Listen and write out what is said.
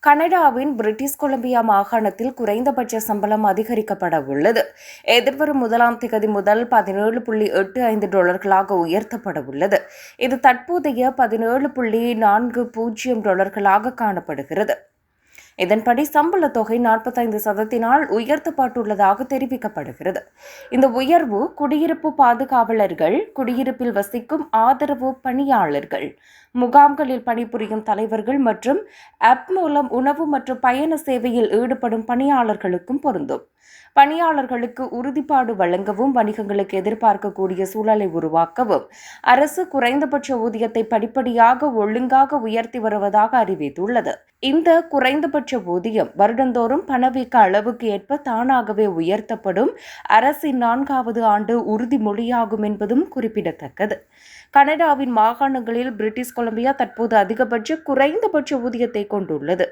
கனடாவின் British Columbia மாகாணத்தில் குறைந்தபட்ச சம்பளம் அதிகரிக்கப்பட உள்ளது. எதிர்வரும் 1ஆம் தேதி முதல் $17.85 உயர்த்தப்பட உள்ளது. இது தற்போதைய $17.40 காணப்படுகிறது. இதன்படி சம்பள தொகை 45% உயர்த்தப்பட்டுள்ளதாக தெரிவிக்கப்படுகிறது. இந்த உயர்வு குடியிருப்பு பாதுகாவலர்கள், குடியிருப்பில் வசிக்கும் ஆதரவு பணியாளர்கள், முகாம்களில் பணிபுரியும் தலைவர்கள் மற்றும் ஆப் மூலம் உணவு மற்றும் பயண சேவையில் ஈடுபடும் பணியாளர்களுக்கும் பொருந்தும். பணியாளர்களுக்கு உறுதிப்பாடு வழங்கவும், வணிகங்களுக்கு எதிர்பார்க்கக்கூடிய சூழலை உருவாக்கவும் அரசு குறைந்தபட்ச ஊதியத்தை படிப்படியாக ஒழுங்காக உயர்த்தி வருவதாக அறிவித்துள்ளது. இந்த குறைந்தபட்ச ஊதியம் வருடந்தோறும் பணவீக்க அளவுக்கு ஏற்ப தானாகவே உயர்த்தப்படும் அரசின் 4வது ஆண்டு உறுதிமொழியாகும் என்பதும் குறிப்பிடத்தக்கது. கனடாவின் மாகாணங்களில் பிரிட்டிஷ் கொலம்பியா தற்போது அதிகபட்ச குறைந்தபட்ச ஊதியத்தை கொண்டுள்ளது.